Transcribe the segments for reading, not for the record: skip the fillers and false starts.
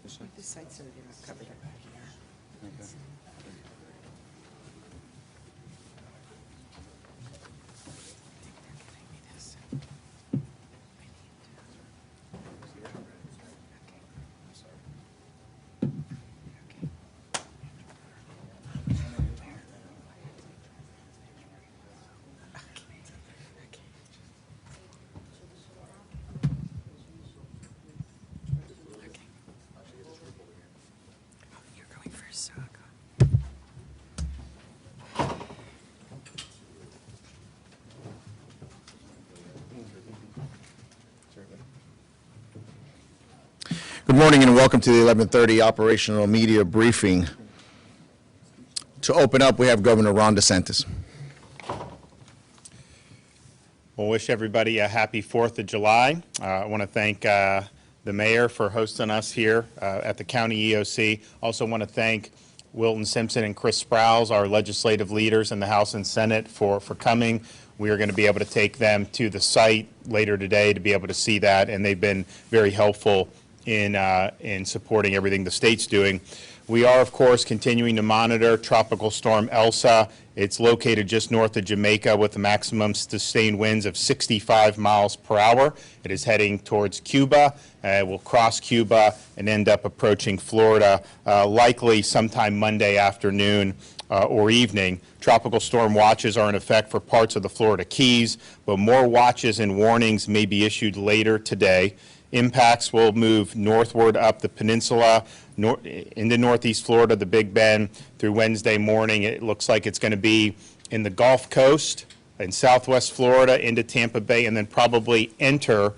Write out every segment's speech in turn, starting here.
These sites are covered up back here. Good morning and welcome to the 11:30 operational media briefing. To open up, we have Governor Ron DeSantis. We'll wish everybody a happy 4th of July. I want to thank the mayor for hosting us here at the county EOC. Also want to thank Wilton Simpson and Chris Sprouse, our legislative leaders in the House and Senate, for coming. We are going to be able to take them to the site later today to be able to see that, and they've been very helpful in supporting everything the state's doing. We are, of course, continuing to monitor Tropical Storm Elsa. It's located just north of Jamaica with the maximum sustained winds of 65 miles per hour. It is heading towards Cuba. It will cross Cuba and end up approaching Florida, likely sometime Monday afternoon or evening. Tropical storm watches are in effect for parts of the Florida Keys, but more watches and warnings may be issued later today. Impacts will move northward up the peninsula, into northeast Florida, the Big Bend, through Wednesday morning. It looks like it's going to be in the Gulf Coast, in southwest Florida, into Tampa Bay, and then probably enter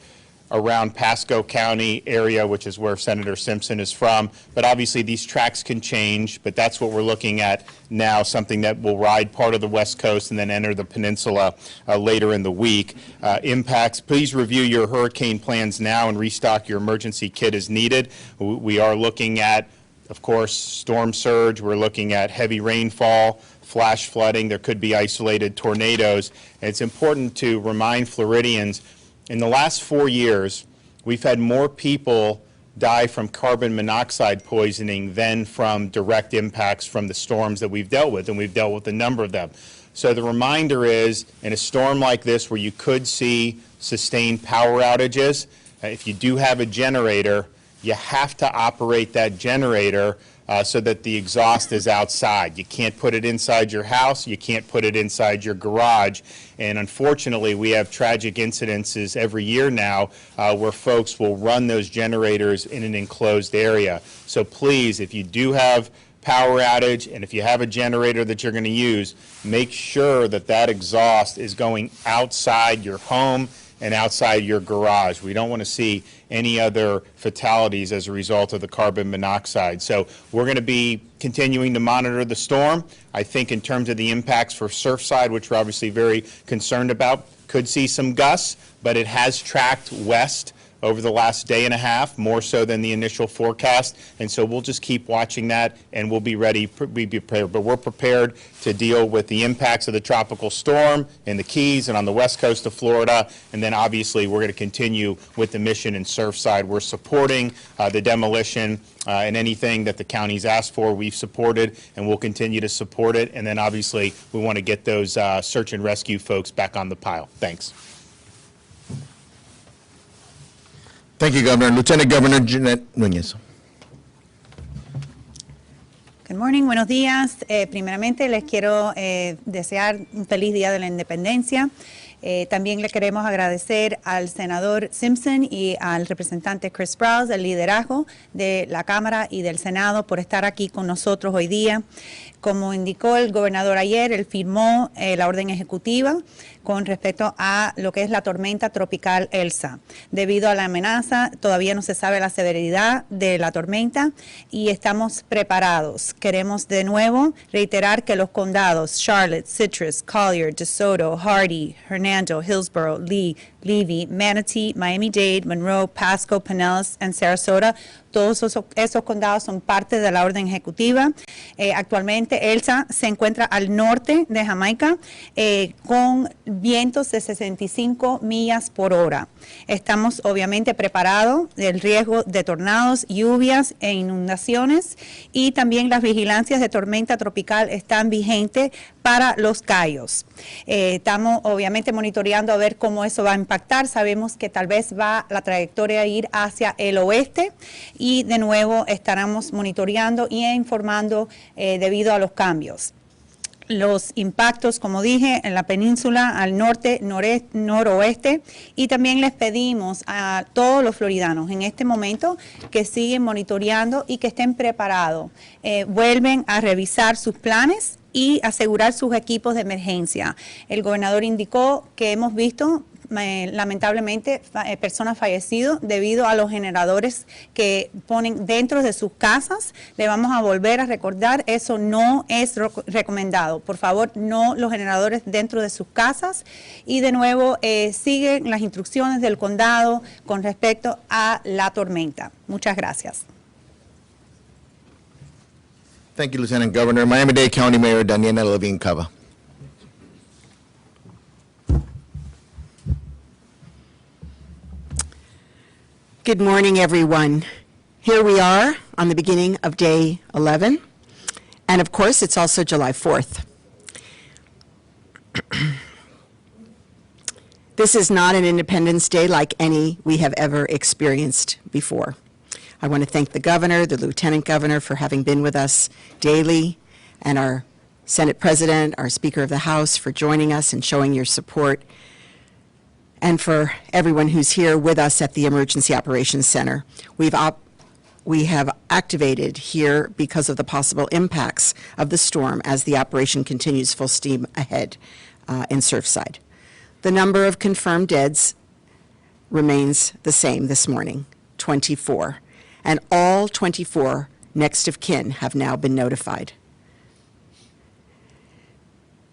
around Pasco County area, which is where Senator Simpson is from. But obviously these tracks can change, but that's what we're looking at now, something that will ride part of the West Coast and then enter the peninsula later in the week. Impacts, please review your hurricane plans now and restock your emergency kit as needed. We are looking at, of course, storm surge. We're looking at heavy rainfall, flash flooding. There could be isolated tornadoes. And it's important to remind Floridians, in the last 4 years, we've had more people die from carbon monoxide poisoning than from direct impacts from the storms that we've dealt with, and we've dealt with a number of them. So the reminder is, in a storm like this where you could see sustained power outages, if you do have a generator, you have to operate that generator so that the exhaust is outside. You can't put it inside your house. You can't put it inside your garage. And unfortunately, we have tragic incidences every year now where folks will run those generators in an enclosed area. So please, if you do have power outage and if you have a generator that you're going to use, make sure that that exhaust is going outside your home and outside your garage. We don't want to see any other fatalities as a result of the carbon monoxide. So we're going to be continuing to monitor the storm. I think in terms of the impacts for Surfside, which we're obviously very concerned about, could see some gusts, but it has tracked west over the last day and a half, more so than the initial forecast. And so we'll just keep watching that and we'll be ready, be prepared. But we're prepared to deal with the impacts of the tropical storm in the Keys and on the west coast of Florida. And then obviously we're going to continue with the mission in Surfside. We're supporting the demolition and anything that the county's asked for, we've supported and we'll continue to support it. And then obviously we want to get those search and rescue folks back on the pile. Thanks. Thank you, Governor. Lieutenant Governor Jeanette Núñez. Good morning, buenos días. Primeramente les quiero desear un feliz Día de la Independencia. También le queremos agradecer al senador Simpson y al representante Chris Sprouse, el liderazgo de la Cámara y del Senado por estar aquí con nosotros hoy día. Como indicó el gobernador ayer, él firmó la orden ejecutiva con respecto a lo que es la tormenta tropical Elsa. Debido a la amenaza, todavía no se sabe la severidad de la tormenta y estamos preparados. Queremos de nuevo reiterar que los condados Charlotte, Citrus, Collier, DeSoto, Hardy, Hernando, Hillsborough, Lee, Levy, Manatee, Miami-Dade, Monroe, Pasco, Pinellas, and Sarasota. Todos esos condados son parte de la orden ejecutiva. Actualmente Elsa se encuentra al norte de Jamaica con vientos de 65 millas por hora. Estamos obviamente preparados del riesgo de tornados, lluvias e inundaciones, y también las vigilancias de tormenta tropical están vigentes para los Cayos. Estamos obviamente monitoreando a ver cómo eso va a impactar. Sabemos que tal vez va la trayectoria a ir hacia el oeste, y de nuevo estaremos monitoreando y informando debido a los cambios. Los impactos, como dije, en la península, al norte, noroeste, y también les pedimos a todos los floridanos en este momento que siguen monitoreando y que estén preparados. Vuelven a revisar sus planes y asegurar sus equipos de emergencia. El gobernador indicó que hemos visto lamentablemente personas fallecidas debido a los generadores que ponen dentro de sus casas. Le vamos a volver a recordar, eso no es recomendado. Por favor, no los generadores dentro de sus casas. Y de nuevo, siguen las instrucciones del condado con respecto a la tormenta. Muchas gracias. Thank you, Lieutenant Governor. Miami-Dade County Mayor Daniela Levine Cava. Good morning, everyone. Here we are on the beginning of day 11, and of course, it's also July 4th. This is not an Independence Day like any we have ever experienced before. I want to thank the governor, the lieutenant governor for having been with us daily, and our Senate President, our Speaker of the House for joining us and showing your support, and for everyone who's here with us at the Emergency Operations Center. We have activated here because of the possible impacts of the storm as the operation continues full steam ahead in Surfside. The number of confirmed deaths remains the same this morning, 24, and all 24 next of kin have now been notified.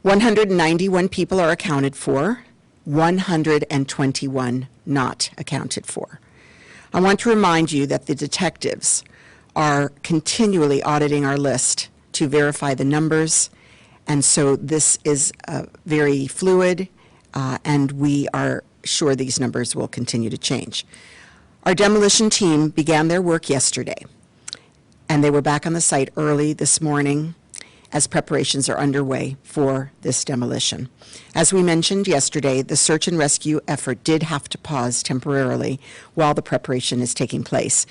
191 people are accounted for, 121 not accounted for. I want to remind you that the detectives are continually auditing our list to verify the numbers, and so this is very fluid, and we are sure these numbers will continue to change. Our demolition team began their work yesterday, and they were back on the site early this morning as preparations are underway for this demolition. As we mentioned yesterday, the search and rescue effort did have to pause temporarily while the preparation is taking place.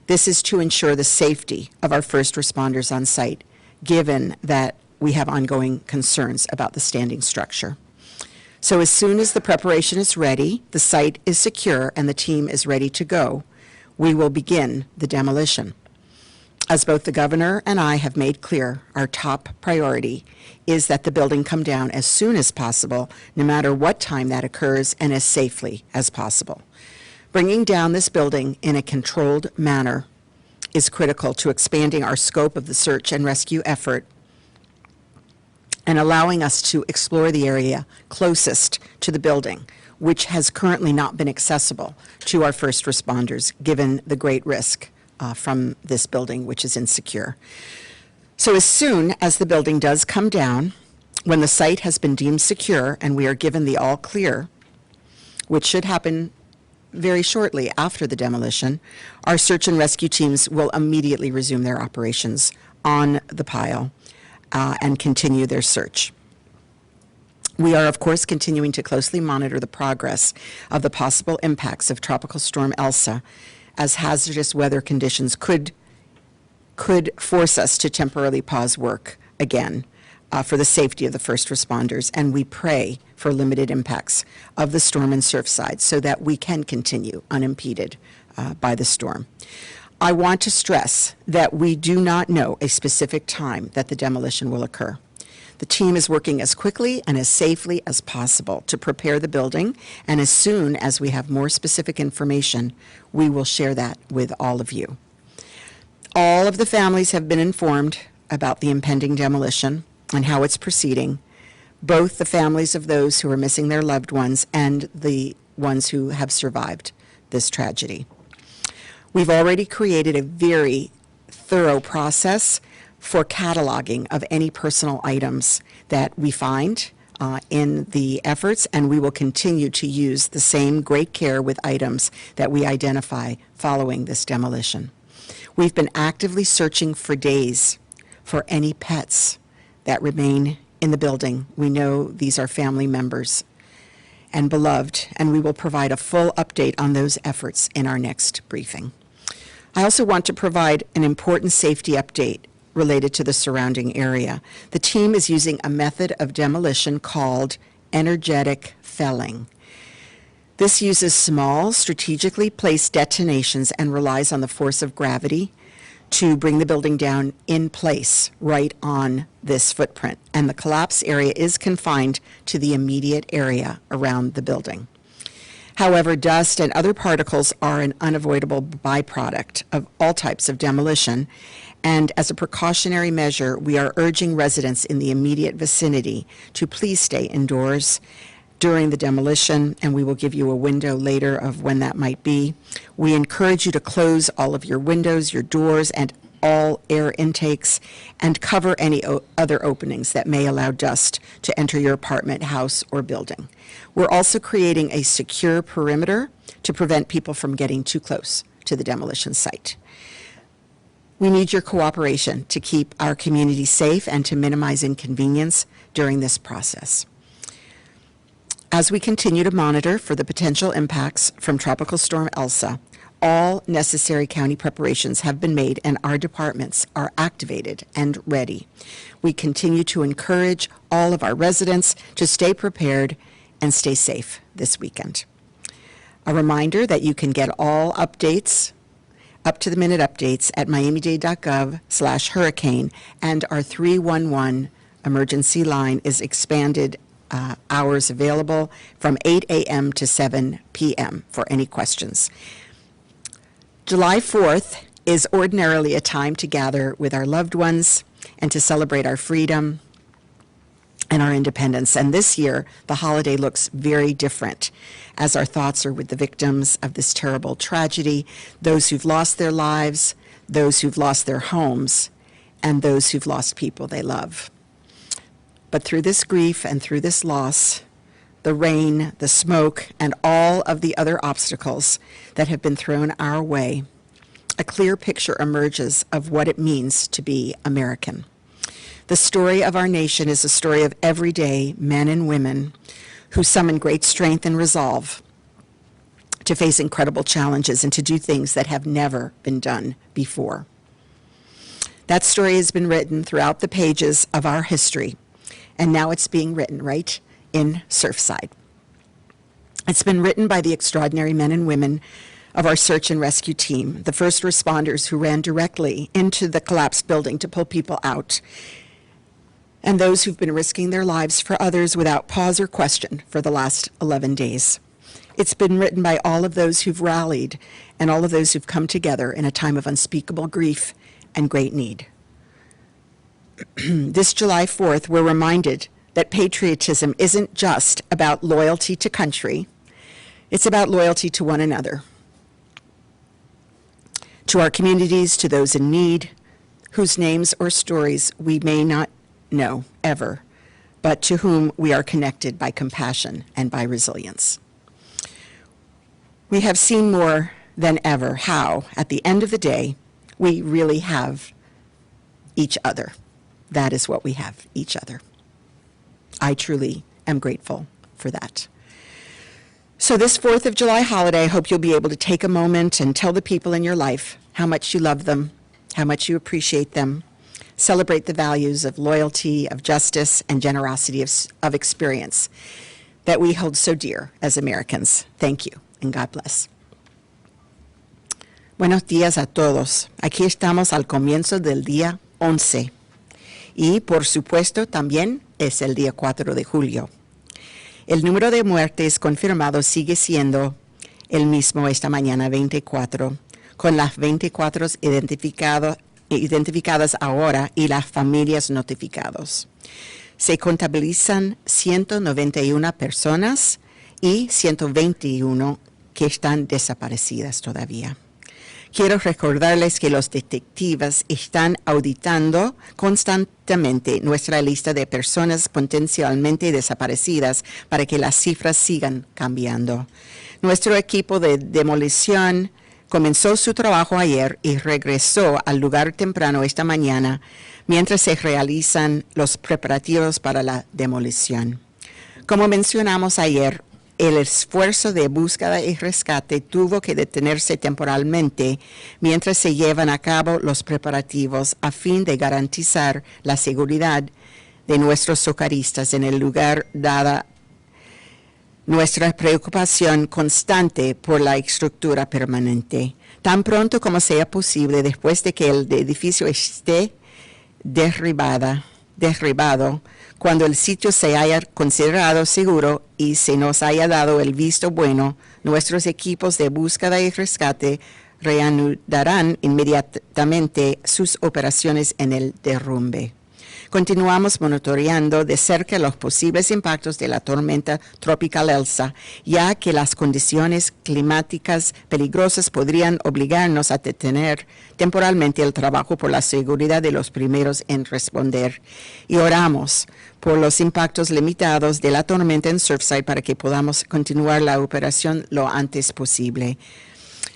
This is to ensure the safety of our first responders on site, given that we have ongoing concerns about the standing structure. So as soon as the preparation is ready, the site is secure, and the team is ready to go, we will begin the demolition. As both the governor and I have made clear, our top priority is that the building come down as soon as possible, no matter what time that occurs, and as safely as possible. Bringing down this building in a controlled manner is critical to expanding our scope of the search and rescue effort and allowing us to explore the area closest to the building, which has currently not been accessible to our first responders, given the great risk from this building, which is insecure. So as soon as the building does come down, when the site has been deemed secure and we are given the all clear, which should happen very shortly after the demolition, our search and rescue teams will immediately resume their operations on the pile and continue their search. We are, of course, continuing to closely monitor the progress of the possible impacts of Tropical Storm Elsa, as hazardous weather conditions could force us to temporarily pause work again for the safety of the first responders, and we pray for limited impacts of the storm in Surfside so that we can continue unimpeded by the storm. I want to stress that we do not know a specific time that the demolition will occur. The team is working as quickly and as safely as possible to prepare the building, and as soon as we have more specific information, we will share that with all of you. All of the families have been informed about the impending demolition and how it's proceeding, both the families of those who are missing their loved ones and the ones who have survived this tragedy. We've already created a very thorough process for cataloging of any personal items that we find in the efforts, and we will continue to use the same great care with items that we identify following this demolition. We've been actively searching for days for any pets that remain in the building. We know these are family members and beloved, and we will provide a full update on those efforts in our next briefing. I also want to provide an important safety update related to the surrounding area. The team is using a method of demolition called energetic felling. This uses small, strategically placed detonations and relies on the force of gravity to bring the building down in place right on this footprint. And the collapse area is confined to the immediate area around the building. However, dust and other particles are an unavoidable byproduct of all types of demolition, and as a precautionary measure, we are urging residents in the immediate vicinity to please stay indoors during the demolition, and we will give you a window later of when that might be. We encourage you to close all of your windows, your doors, and all air intakes, and cover any other openings that may allow dust to enter your apartment, house, or building. We're also creating a secure perimeter to prevent people from getting too close to the demolition site. We need your cooperation to keep our community safe and to minimize inconvenience during this process. As we continue to monitor for the potential impacts from Tropical Storm Elsa, all necessary county preparations have been made and our departments are activated and ready. We continue to encourage all of our residents to stay prepared and stay safe this weekend. A reminder that you can get all updates, up-to-the-minute updates at miamidade.gov/hurricane, and our 311 emergency line is expanded hours available from 8 a.m. to 7 p.m. for any questions. July 4th is ordinarily a time to gather with our loved ones and to celebrate our freedom and our independence. And this year, the holiday looks very different as our thoughts are with the victims of this terrible tragedy, those who've lost their lives, those who've lost their homes, and those who've lost people they love. But through this grief and through this loss, the rain, the smoke, and all of the other obstacles that have been thrown our way, a clear picture emerges of what it means to be American. The story of our nation is a story of everyday men and women who summon great strength and resolve to face incredible challenges and to do things that have never been done before. That story has been written throughout the pages of our history, and now it's being written right in Surfside. It's been written by the extraordinary men and women of our search and rescue team, the first responders who ran directly into the collapsed building to pull people out, and those who've been risking their lives for others without pause or question for the last 11 days. It's been written by all of those who've rallied and all of those who've come together in a time of unspeakable grief and great need. This July 4th, we're reminded that patriotism isn't just about loyalty to country, it's about loyalty to one another, to our communities, to those in need, whose names or stories we may not know ever, but to whom we are connected by compassion and by resilience. We have seen more than ever how, at the end of the day, we really have each other. That is what we have, each other. I truly am grateful for that. So this 4th of July holiday, I hope you'll be able to take a moment and tell the people in your life how much you love them, how much you appreciate them. Celebrate the values of loyalty, of justice, and generosity of experience that we hold so dear as Americans. Thank you, and God bless. Buenos días a todos. Aquí estamos al comienzo del día 11. Y, por supuesto, también es el día 4 de julio. El número de muertes confirmados sigue siendo el mismo esta mañana, 24, con las 24 identificadas ahora y las familias notificados. Se contabilizan 191 personas y 121 que están desaparecidas todavía. Quiero recordarles que los detectives están auditando constantemente nuestra lista de personas potencialmente desaparecidas para que las cifras sigan cambiando. Nuestro equipo de demolición comenzó su trabajo ayer y regresó al lugar temprano esta mañana mientras se realizan los preparativos para la demolición. Como mencionamos ayer, el esfuerzo de búsqueda y rescate tuvo que detenerse temporalmente mientras se llevan a cabo los preparativos a fin de garantizar la seguridad de nuestros socorristas en el lugar, dada nuestra preocupación constante por la estructura permanente. Tan pronto como sea posible, después de que el edificio esté derribado, cuando el sitio se haya considerado seguro y se nos haya dado el visto bueno, nuestros equipos de búsqueda y rescate reanudarán inmediatamente sus operaciones en el derrumbe. Continuamos monitoreando de cerca los posibles impactos de la tormenta tropical Elsa, ya que las condiciones climáticas peligrosas podrían obligarnos a detener temporalmente el trabajo por la seguridad de los primeros en responder. Y oramos por los impactos limitados de la tormenta en Surfside para que podamos continuar la operación lo antes posible,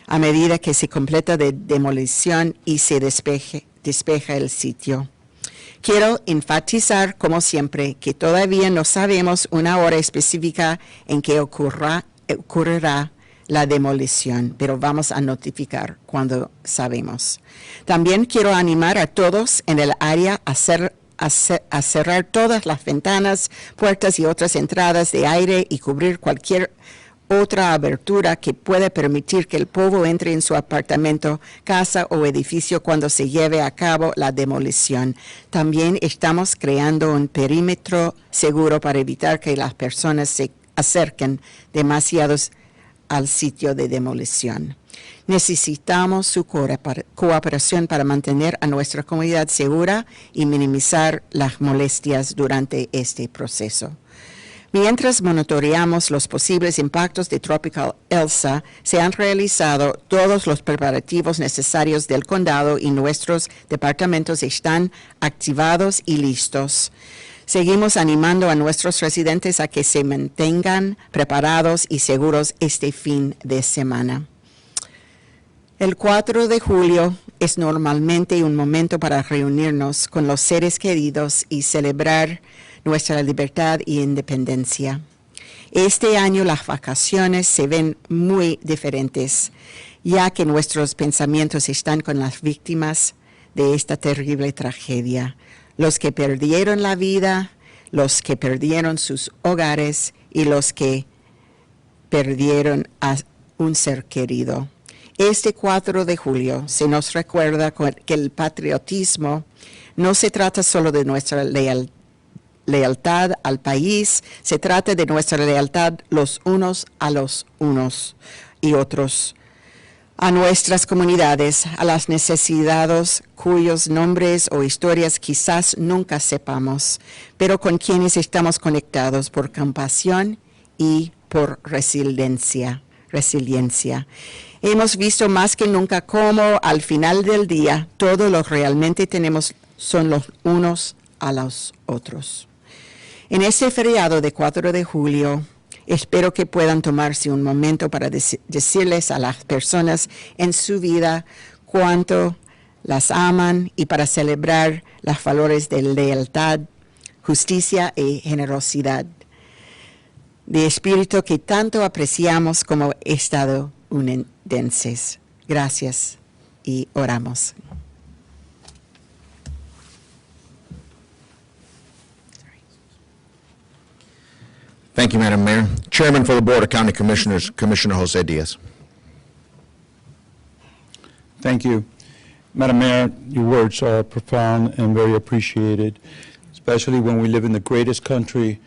a medida que se completa la demolición y se despeja el sitio. Quiero enfatizar, como siempre, que todavía no sabemos una hora específica en que ocurrirá la demolición, pero vamos a notificar cuando sabemos. También quiero animar a todos en el área a cerrar todas las ventanas, puertas y otras entradas de aire y cubrir cualquier otra abertura que pueda permitir que el polvo entre en su apartamento, casa o edificio cuando se lleve a cabo la demolición. También estamos creando un perímetro seguro para evitar que las personas se acerquen demasiados al sitio de demolición. Necesitamos su cooperación para mantener a nuestra comunidad segura y minimizar las molestias durante este proceso. Mientras monitoreamos los posibles impactos de Tropical Elsa, se han realizado todos los preparativos necesarios del condado y nuestros departamentos están activados y listos. Seguimos animando a nuestros residentes a que se mantengan preparados y seguros este fin de semana. El 4 de julio es normalmente un momento para reunirnos con los seres queridos y celebrar nuestra libertad y independencia. Este año las vacaciones se ven muy diferentes, ya que nuestros pensamientos están con las víctimas de esta terrible tragedia, los que perdieron la vida, los que perdieron sus hogares y los que perdieron a un ser querido. Este 4 de julio se nos recuerda que el patriotismo no se trata solo de nuestra lealtad al país, se trata de nuestra lealtad los unos a los unos y otros, a nuestras comunidades, a las necesidades cuyos nombres o historias quizás nunca sepamos, pero con quienes estamos conectados por compasión y por resiliencia. Hemos visto más que nunca cómo al final del día todo lo que realmente tenemos son los unos a los otros. En este feriado de 4 de julio, espero que puedan tomarse un momento para decirles a las personas en su vida cuánto las aman y para celebrar los valores de lealtad, justicia y generosidad, de espíritu que tanto apreciamos como estadounidenses. Gracias y oramos. Thank you, Madam Mayor. Chairman for the Board of County Commissioners, Commissioner Jose Diaz. Thank you. Madam Mayor, your words are profound and very appreciated, especially when we live in the greatest country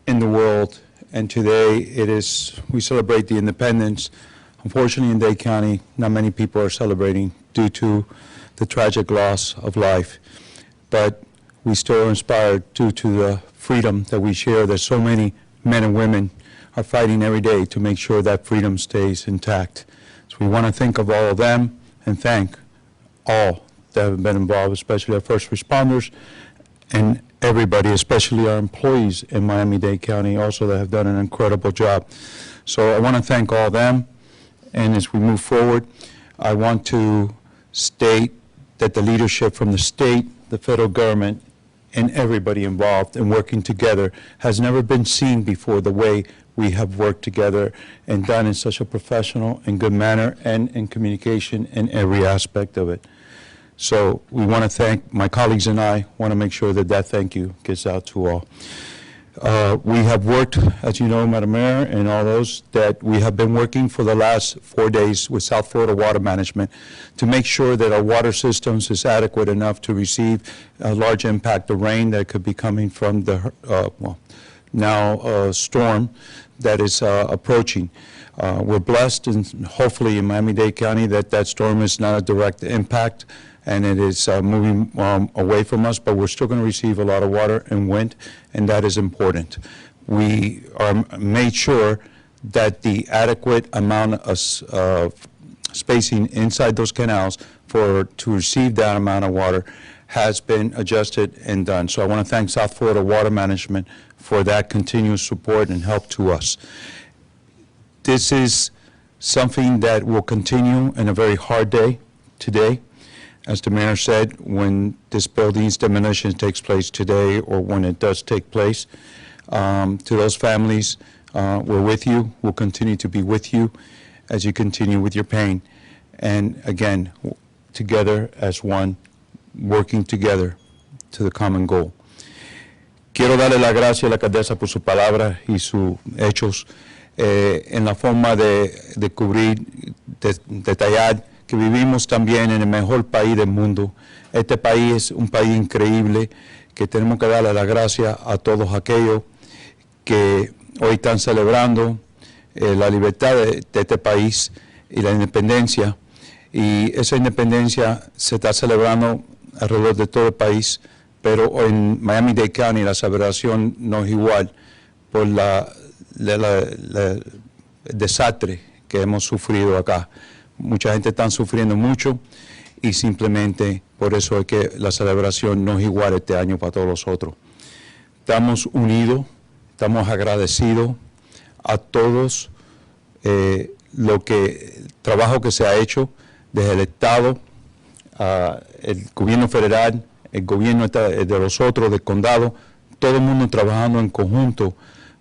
in the world. And today we celebrate the independence. Unfortunately, in Dade County, not many people are celebrating due to the tragic loss of life. But we still are inspired due to the freedom that we share, that so many men and women are fighting every day to make sure that freedom stays intact. So we want to think of all of them and thank all that have been involved, especially our first responders and everybody, especially our employees in Miami-Dade County also that have done an incredible job. So I want to thank all of them. And as we move forward, I want to state that the leadership from the state, the federal government, and everybody involved in working together has never been seen before, the way we have worked together and done in such a professional and good manner and in communication in every aspect of it. So we want to thank my colleagues, and I want to make sure that that thank you gets out to all. We have worked, as you know, Madam Mayor, and all those, that we have been working for the last 4 days with South Florida Water Management to make sure that our water systems is adequate enough to receive a large impact of rain that could be coming from the, storm that is approaching. We're blessed, and hopefully in Miami-Dade County, that storm is not a direct impact, and it is moving away from us, but we're still going to receive a lot of water and wind, and that is important. We are made sure that the adequate amount of spacing inside those canals to receive that amount of water has been adjusted and done. So I want to thank South Florida Water Management for that continuous support and help to us. This is something that will continue in a very hard day today. As the mayor said, when this building's demolition takes place today, or when it does take place, to those families, we're with you. We'll continue to be with you as you continue with your pain. And again, together as one, working together to the common goal. Quiero darle las gracias a la alcaldesa por sus palabras y sus hechos en la forma de cubrir, detallar que vivimos también en el mejor país del mundo. Este país es un país increíble, que tenemos que darle las gracias a todos aquellos que hoy están celebrando la libertad de este país y la independencia. Y esa independencia se está celebrando alrededor de todo el país, pero en Miami-Dade County la celebración no es igual por el desastre que hemos sufrido acá. Mucha gente está sufriendo mucho y simplemente por eso es que la celebración no es igual este año para todos los otros. Estamos unidos, estamos agradecidos a todos el trabajo que se ha hecho desde el Estado, el gobierno federal, el gobierno de los otros, del condado, todo el mundo trabajando en conjunto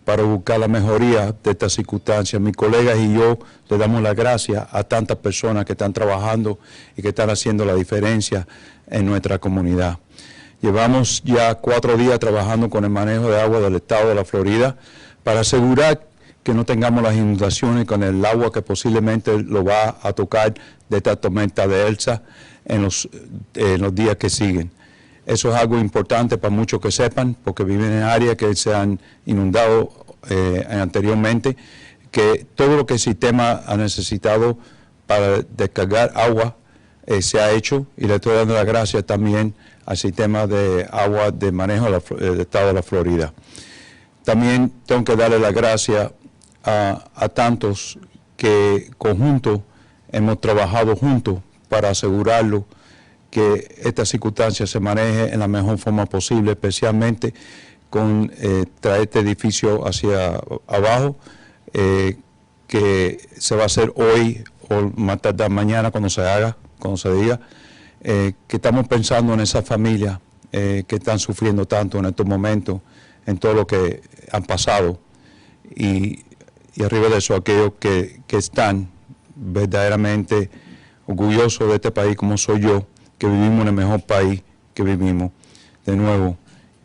para buscar la mejoría de estas circunstancias. Mis colegas y yo le damos las gracias a tantas personas que están trabajando y que están haciendo la diferencia en nuestra comunidad. Llevamos ya 4 días trabajando con el manejo de agua del estado de la Florida para asegurar que no tengamos las inundaciones con el agua que posiblemente lo va a tocar de esta tormenta de Elsa en los días que siguen. Eso es algo importante para muchos que sepan, porque viven en áreas que se han inundado anteriormente, que todo lo que el sistema ha necesitado para descargar agua se ha hecho, y le estoy dando las gracias también al sistema de agua de manejo del estado de la Florida. También tengo que darle las gracias a tantos que conjuntos hemos trabajado juntos para asegurarlo que esta circunstancia se maneje en la mejor forma posible, especialmente con traer este edificio hacia abajo, que se va a hacer hoy o más tarde mañana cuando se haga, cuando se diga, que estamos pensando en esas familias que están sufriendo tanto en estos momentos, en todo lo que han pasado, y arriba de eso aquellos que están verdaderamente orgullosos de este país como soy yo, que vivimos en el mejor país que vivimos. De nuevo,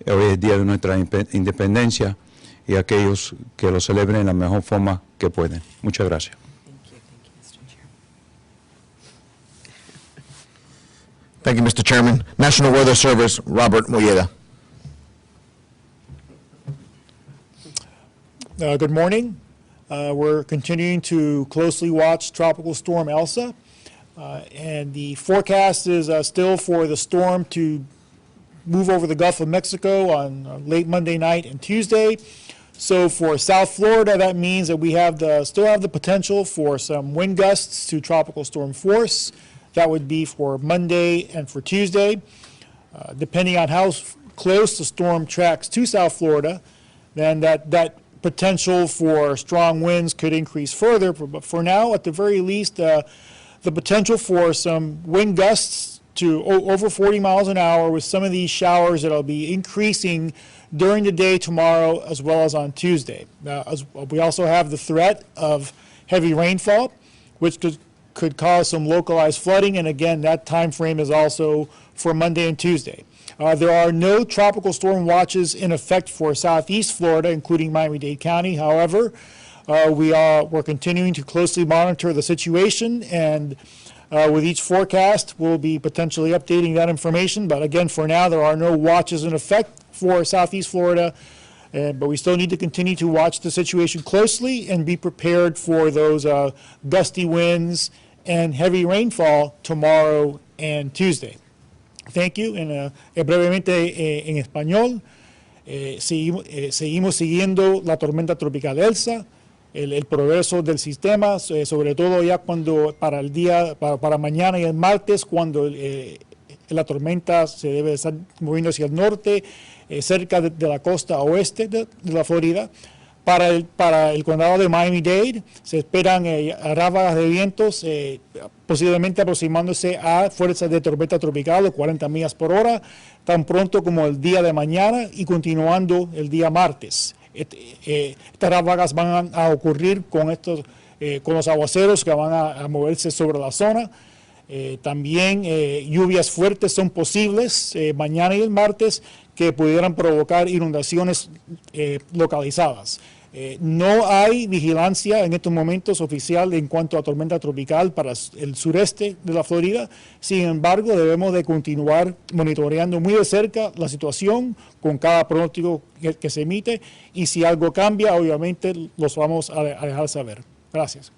hoy es el día de nuestra independencia, y aquellos que lo celebren en la mejor forma que pueden. Muchas gracias. Thank you, Mr. Chairman. National Weather Service, Robert Moyeda. Good morning. We're continuing to closely watch Tropical Storm Elsa, and the forecast is still for the storm to move over the Gulf of Mexico on late Monday night and Tuesday. So for South Florida, that means that we still have the potential for some wind gusts to tropical storm force. That would be for Monday and for Tuesday. Depending on how close the storm tracks to South Florida, then that potential for strong winds could increase further. But for now, at the very least, the potential for some wind gusts to over 40 miles an hour with some of these showers that'll be increasing during the day tomorrow as well as on Tuesday. We also have the threat of heavy rainfall, which could cause some localized flooding, and again, that time frame is also for Monday and Tuesday. There are no tropical storm watches in effect for Southeast Florida, including Miami-Dade County. However, we're continuing to closely monitor the situation, and with each forecast, we'll be potentially updating that information. But again, for now, there are no watches in effect for Southeast Florida, but we still need to continue to watch the situation closely and be prepared for those gusty winds and heavy rainfall tomorrow and Tuesday. Thank you. Brevemente en español, seguimos siguiendo la tormenta tropical Elsa, el progreso del sistema, sobre todo ya cuando para mañana y el martes, cuando la tormenta se debe estar moviendo hacia el norte, cerca de la costa oeste de la Florida. Para el condado de Miami-Dade se esperan ráfagas de vientos posiblemente aproximándose a fuerzas de tormenta tropical de 40 millas por hora, tan pronto como el día de mañana y continuando el día martes. Estas ráfagas van a ocurrir con los aguaceros que van a moverse sobre la zona. También lluvias fuertes son posibles mañana y el martes que pudieran provocar inundaciones localizadas. No hay vigilancia en estos momentos oficial en cuanto a tormenta tropical para el sureste de la Florida. Sin embargo, debemos de continuar monitoreando muy de cerca la situación con cada pronóstico que se emite, y si algo cambia, obviamente los vamos a dejar saber. Gracias.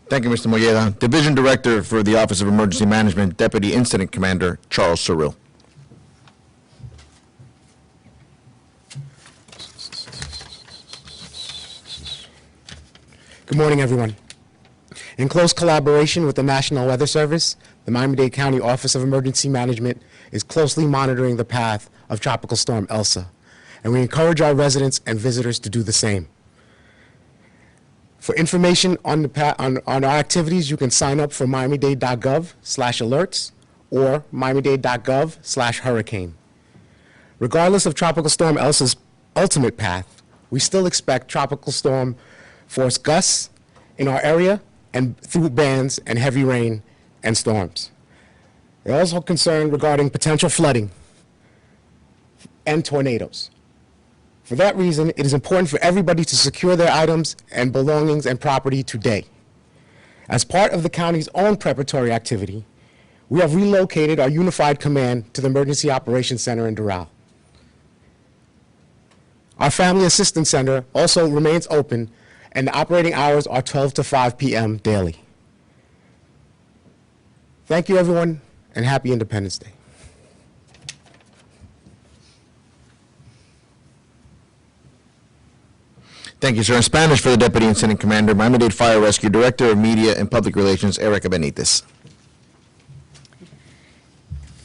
Thank you, Mr. Molleda. Division Director for the Office of Emergency Management, Deputy Incident Commander Charles Cyril. Good morning, everyone. In close collaboration with the National Weather Service, the Miami-Dade County Office of Emergency Management is closely monitoring the path of Tropical Storm Elsa, and we encourage our residents and visitors to do the same. For information on our activities, you can sign up for miamidade.gov/alerts or miamidade.gov/hurricane. Regardless of Tropical Storm Elsa's ultimate path, we still expect tropical storm force gusts in our area and through bands and heavy rain and storms. We're also concerned regarding potential flooding and tornadoes. For that reason, it is important for everybody to secure their items and belongings and property today. As part of the county's own preparatory activity, we have relocated our unified command to the Emergency Operations Center in Doral. Our Family Assistance Center also remains open, and the operating hours are 12 to 5 p.m. daily. Thank you, everyone, and happy Independence Day. Thank you, sir. In Spanish for the Deputy Incident Commander, Miami-Dade Fire Rescue Director of Media and Public Relations, Erica Benitez.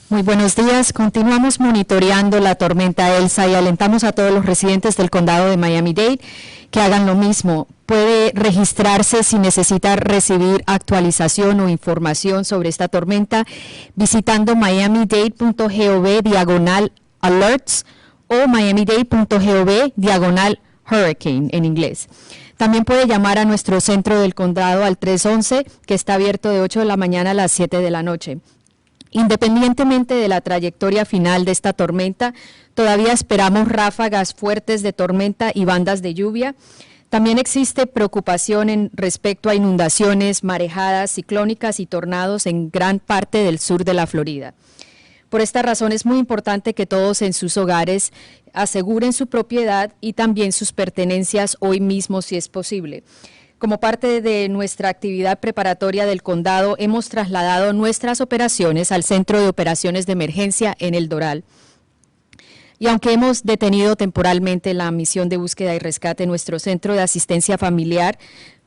Muy buenos días. Continuamos monitoreando la tormenta Elsa y alentamos a todos los residentes del condado de Miami-Dade que hagan lo mismo. Puede registrarse si necesita recibir actualización o información sobre esta tormenta visitando miamidade.gov/alerts o miamidade.gov/hurricane en inglés. También puede llamar a nuestro centro del condado al 311, que está abierto de 8 de la mañana a las 7 de la noche. Independientemente de la trayectoria final de esta tormenta, todavía esperamos ráfagas fuertes de tormenta y bandas de lluvia. También existe preocupación respecto a inundaciones, marejadas ciclónicas y tornados en gran parte del sur de la Florida. Por esta razón es muy importante que todos en sus hogares aseguren su propiedad y también sus pertenencias hoy mismo si es posible. Como parte de nuestra actividad preparatoria del condado, hemos trasladado nuestras operaciones al Centro de Operaciones de Emergencia en El Doral. Y aunque hemos detenido temporalmente la misión de búsqueda y rescate, nuestro centro de asistencia familiar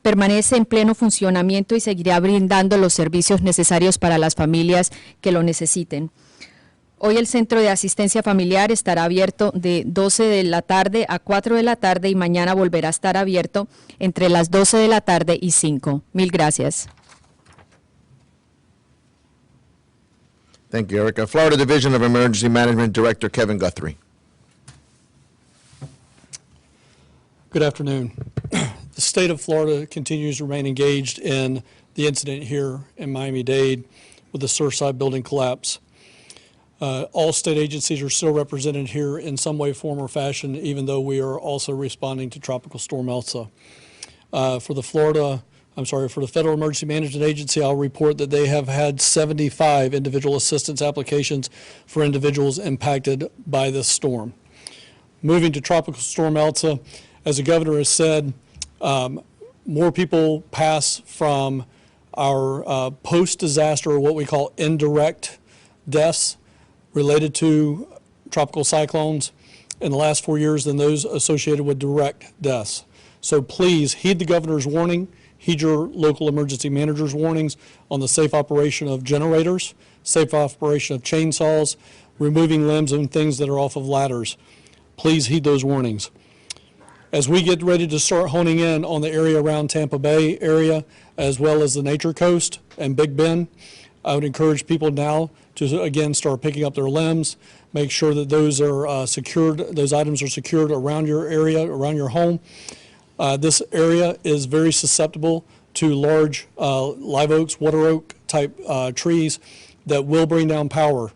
permanece en pleno funcionamiento y seguirá brindando los servicios necesarios para las familias que lo necesiten. Hoy el Centro de Asistencia Familiar estará abierto de 12 de la tarde a 4 de la tarde y mañana volverá a estar abierto entre las 12 de la tarde y 5. Mil gracias. Thank you, Erica. Florida Division of Emergency Management Director Kevin Guthrie. Good afternoon. The state of Florida continues to remain engaged in the incident here in Miami-Dade with the Surfside building collapse. All state agencies are still represented here in some way, form, or fashion, even though we are also responding to Tropical Storm Elsa. For the Federal Emergency Management Agency, I'll report that they have had 75 individual assistance applications for individuals impacted by this storm. Moving to Tropical Storm Elsa, as the governor has said, more people pass from our post-disaster, or what we call indirect deaths, related to tropical cyclones in the last 4 years than those associated with direct deaths. So please heed the governor's warning, heed your local emergency manager's warnings on the safe operation of generators, safe operation of chainsaws, removing limbs and things that are off of ladders. Please heed those warnings. As we get ready to start honing in on the area around Tampa Bay area, as well as the Nature Coast and Big Bend, I would encourage people now to, again, start picking up their limbs, make sure that those are secured, those items are secured around your area, around your home. This area is very susceptible to large live oaks, water oak type trees that will bring down power.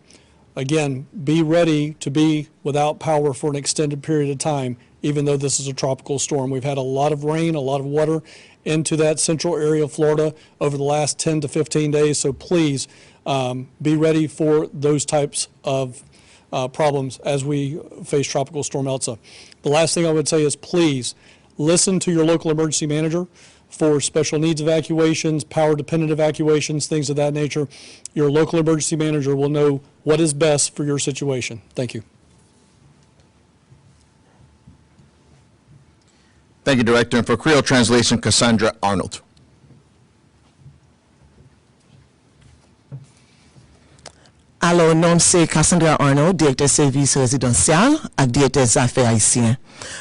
Again, be ready to be without power for an extended period of time, even though this is a tropical storm. We've had a lot of rain, a lot of water into that central area of Florida over the last 10 to 15 days, so please be ready for those types of problems as we face Tropical Storm Elsa. The last thing I would say is please listen to your local emergency manager for special needs evacuations, power-dependent evacuations, things of that nature. Your local emergency manager will know what is best for your situation. Thank you. Thank you, Director. And for Creole translation, Cassandra Arnold. Alors, nom c'est Cassandra Arnold, directeur service résidentiel et directeur des affaires haïtiens.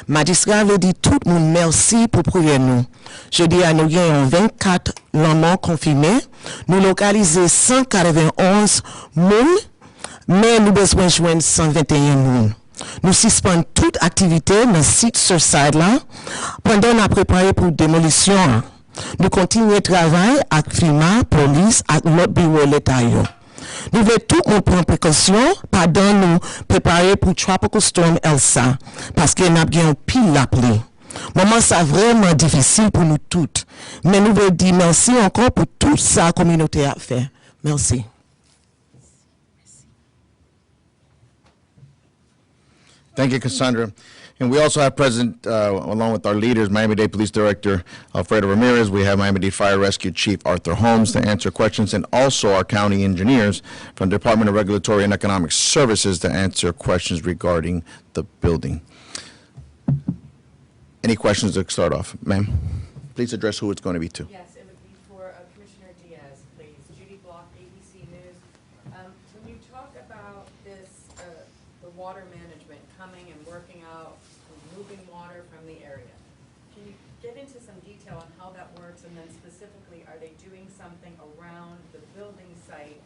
Magistrat veut dire tout le monde merci pour prier nous. Je dis à nous gagnons 24 morts confirmés, nous localisons 191 moun, mais nous besoin joindre 121 moun. Nous suspendons toute activité dans le site Surfside là pendant qu'on a préparé pour démolition. Nous continuons le travail avec FEMA, police et l'autre bureau de l'État. Nous voulons tout prendre précaution pendant nous préparer pour Tropical Storm Elsa parce que nous avons pile la pluie. Moment ça vraiment difficile pour nous toutes. Mais nous voulons dire merci encore pour tout ça la communauté a fait. Merci. Thank you, Cassandra. And we also have present, along with our leaders, Miami-Dade Police Director Alfredo Ramirez. We have Miami-Dade Fire Rescue Chief Arthur Holmes to answer questions, and also our county engineers from the Department of Regulatory and Economic Services to answer questions regarding the building. Any questions to start off? Ma'am, please address who it's going to be to. Yes, it would be for Commissioner Diaz, please. Judy Block, ABC News. When you talk about this, the water management coming and working out, moving water from the area, can you get into some detail on how that works? And then specifically, are they doing something around the building site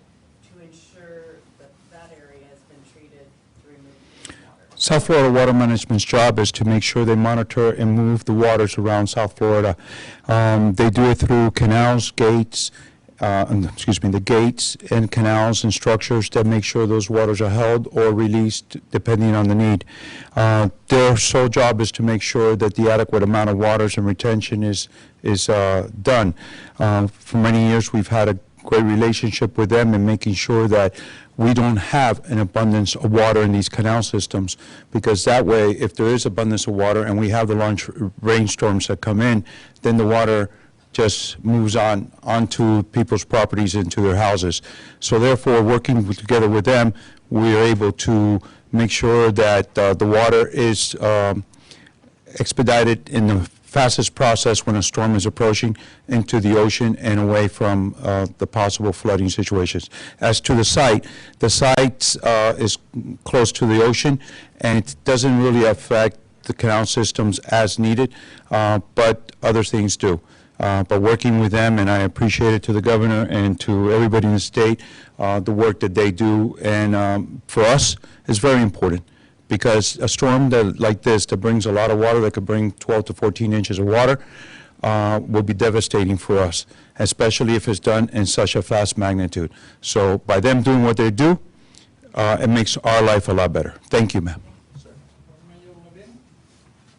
to ensure that that area has been treated to remove water? South Florida Water Management's job is to make sure they monitor and move the waters around South Florida. They do it through canals, gates, the gates and canals and structures that make sure those waters are held or released depending on the need. Their sole job is to make sure that the adequate amount of waters and retention is done. For many years we've had a great relationship with them in making sure that we don't have an abundance of water in these canal systems, because that way, if there is abundance of water and we have the large rainstorms that come in, then the water just moves onto people's properties, into their houses. So therefore, working together with them, we are able to make sure that the water is expedited in the fastest process when a storm is approaching into the ocean and away from the possible flooding situations. As to the site is close to the ocean, and it doesn't really affect the canal systems as needed, but other things do. But working with them, and I appreciate it to the governor and to everybody in the state, the work that they do, and for us, is very important. Because a storm like this that brings a lot of water, that could bring 12 to 14 inches of water, will be devastating for us, especially if it's done in such a fast magnitude. So by them doing what they do, it makes our life a lot better. Thank you, ma'am.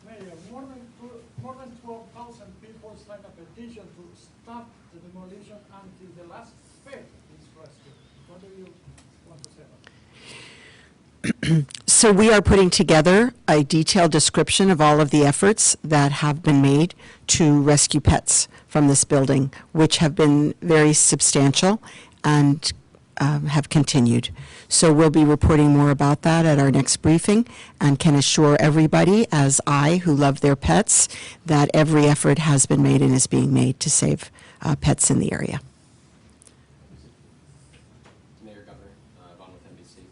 Mayor, more than 12,000 people signed a petition to stop the demolition until the last phase is rescued. What do you want to say about that? So we are putting together a detailed description of all of the efforts that have been made to rescue pets from this building, which have been very substantial and have continued. So we'll be reporting more about that at our next briefing, and can assure everybody, as I, who love their pets, that every effort has been made and is being made to save pets in the area. Mayor, Governor, Vaughn with NBC.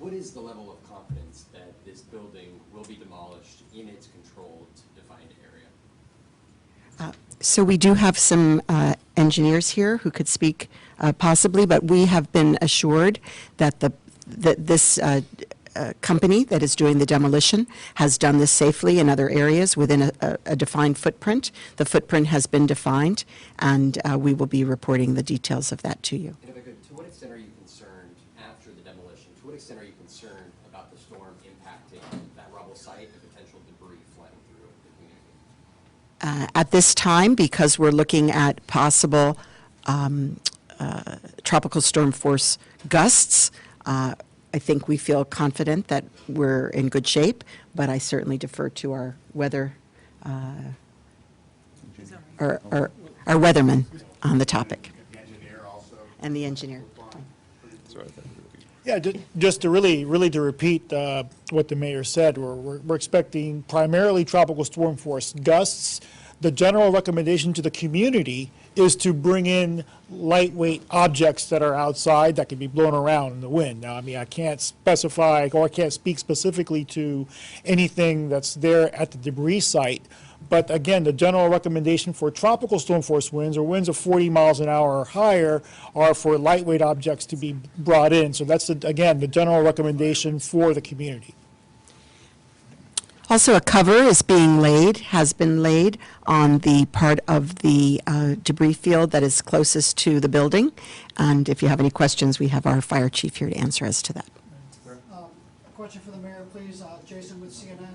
What is the level of confidence that this building will be demolished in its controlled, defined area? So we do have some engineers here who could speak possibly, but we have been assured that this company that is doing the demolition has done this safely in other areas within a defined footprint. The footprint has been defined, and we will be reporting the details of that to you. And if I could, to what extent are you concerned after the demolition? To what extent are you concerned about the storm impacting that rubble site and potential debris flying through the community? At this time, because we're looking at possible tropical storm force gusts, I think we feel confident that we're in good shape, but I certainly defer to our weather, our weatherman on the topic. The engineer also. And the engineer. Yeah, just to really to repeat what the mayor said, we're expecting primarily tropical storm force gusts. The general recommendation to the community is to bring in lightweight objects that are outside that can be blown around in the wind. Now, I mean, I can't specify or I can't speak specifically to anything that's there at the debris site. But again, the general recommendation for tropical storm force winds, or winds of 40 miles an hour or higher, are for lightweight objects to be brought in. So that's, again, the general recommendation for the community. Also, a cover is being laid, has been laid on the part of the debris field that is closest to the building. And if you have any questions, we have our fire chief here to answer as to that. A question for the mayor, please. Jason with CNN.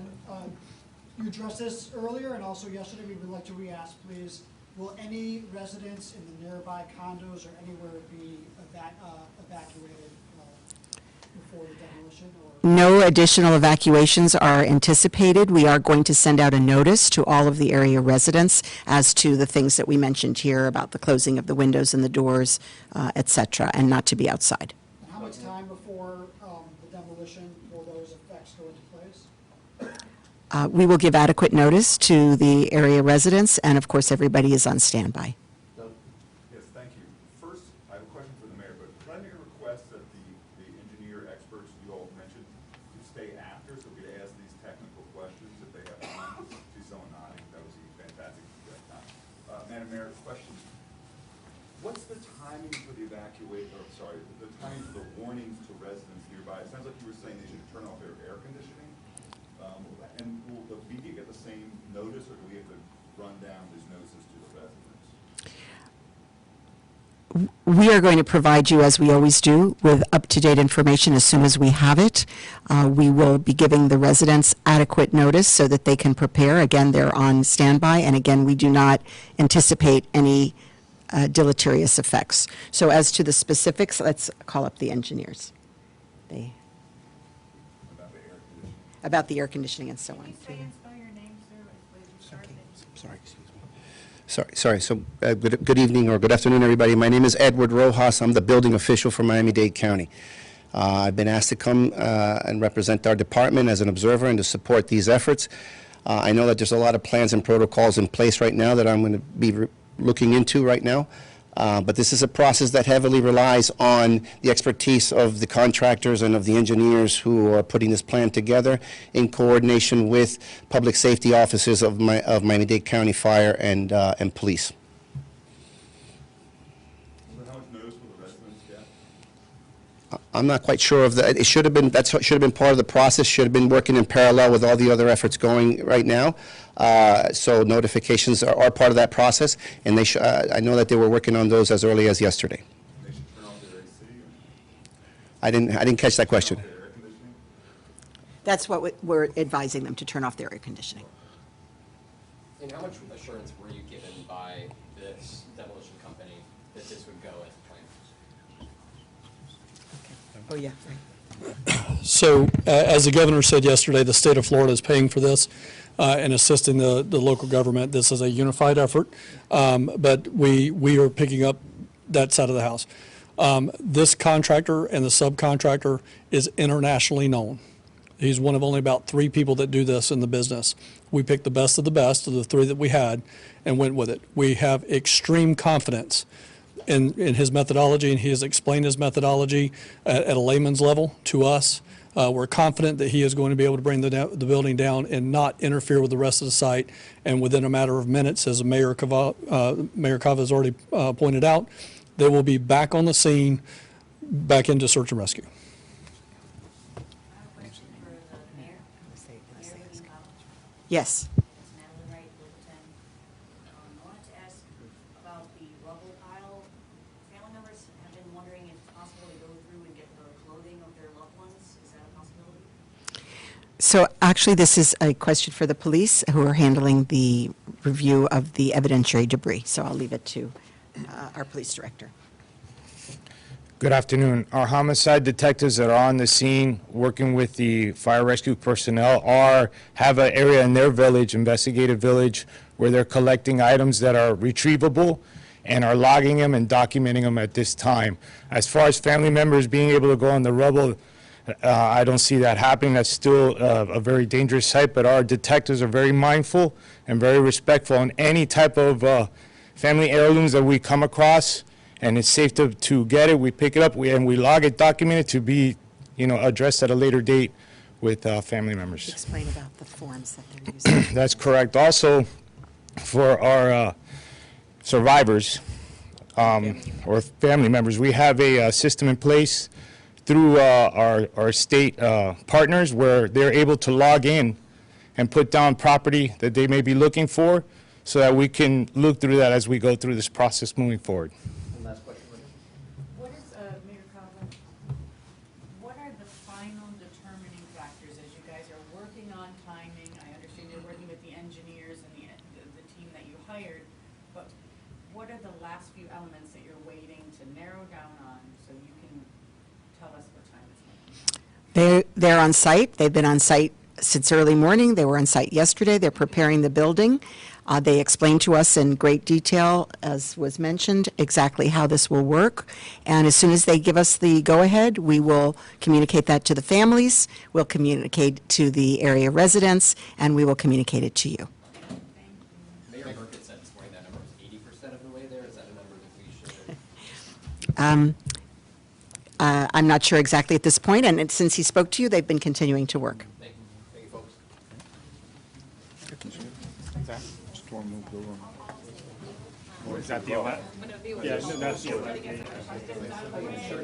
You addressed this earlier and also yesterday. We would like to re-ask, please. Will any residents in the nearby condos or anywhere be evacuated before the demolition? No additional evacuations are anticipated. We are going to send out a notice to all of the area residents as to the things that we mentioned here about the closing of the windows and the doors, et cetera, and not to be outside. And how much time before the demolition will those effects go into place? We will give adequate notice to the area residents, and of course, everybody is on standby. Yes, thank you. First, I have a question for the mayor, but could I make a request that the engineer experts you all mentioned could stay after so we could ask these technical questions if they have time? See someone nodding, that would be fantastic. Madam Mayor, question. What's the timing for the the timing for the warnings to residents nearby? It sounds like you were saying they should turn off their air conditioning. And will the media get the same notice, or do we have to run down these notices to the residents? We are going to provide you, as we always do, with up-to-date information as soon as we have it. We will be giving the residents adequate notice so that they can prepare. Again, they're on standby, and again, we do not anticipate any deleterious effects. So as to the specifics, let's call up the engineers. About the air conditioning and so on. Can you say and spell your name, sir, please? Sorry, excuse me. Sorry. So good evening or good afternoon, everybody. My name is Edward Rojas. I'm the building official for Miami-Dade County. I've been asked to come and represent our department as an observer and to support these efforts. I know that there's a lot of plans and protocols in place right now that I'm going to be looking into right now. But this is a process that heavily relies on the expertise of the contractors and of the engineers who are putting this plan together in coordination with public safety officers of Miami-Dade County Fire and Police. How much notice will the residents get? I'm not quite sure of that. It should have been, that should have been part of the process, should have been working in parallel with all the other efforts going right now. So notifications are part of that process, and they I know that they were working on those as early as yesterday. They should turn off their AC? I didn't catch that question. Their air conditioning? That's what we're advising them, to turn off their air conditioning. And how much assurance were you given by this demolition company that this would go as planned? Oh, yeah. So, as the governor said yesterday, the state of Florida is paying for this and assisting the local government. This is a unified effort, but we are picking up that side of the house. This contractor and the subcontractor is internationally known. He's one of only about 3 people that do this in the business. We picked the best of the 3 that we had and went with it. We have extreme confidence in his methodology, and he has explained his methodology at a layman's level to us. We're confident that he is going to be able to bring the building down and not interfere with the rest of the site. And within a matter of minutes, as Mayor Cava has already pointed out, they will be back on the scene, back into search and rescue. Yes. I wanted to ask about the rubble pile. Family members have been wondering if it's possible to go through and get the clothing of their loved ones. Is that a possibility? So actually, this is a question for the police, who are handling the review of the evidentiary debris. So I'll leave it to our police director. Good afternoon. Our homicide detectives that are on the scene working with the fire rescue personnel have an area in their village, investigative village, where they're collecting items that are retrievable and are logging them and documenting them at this time. As far as family members being able to go on the rubble, I don't see that happening. That's still a very dangerous site, but our detectives are very mindful and very respectful on any type of family heirlooms that we come across. And it's safe to get it. We pick it up and we log it, document it to be, addressed at a later date with family members. Explain about the forms that they're using. That's correct. Also, for our survivors or family members, we have a system in place through our state partners where they're able to log in and put down property that they may be looking for, so that we can look through that as we go through this process moving forward. What is, Mayor Cava, what are the final determining factors as you guys are working on timing? I understand you're working with the engineers and the team that you hired, but what are the last few elements that you're waiting to narrow down on so you can tell us what time it's making? They're on site. They've been on site since early morning. They were on site yesterday. They're preparing the building. They explained to us in great detail, as was mentioned, exactly how this will work. And as soon as they give us the go-ahead, we will communicate that to the families, we'll communicate to the area residents, and we will communicate it to you. Mayor Burkett said this morning that number is 80% of the way there. Is that a number that we should? I'm not sure exactly at this point, and since he spoke to you, they've been continuing to work. Thank you, folks. Is that the 11th? Yeah, no, that's the 11th.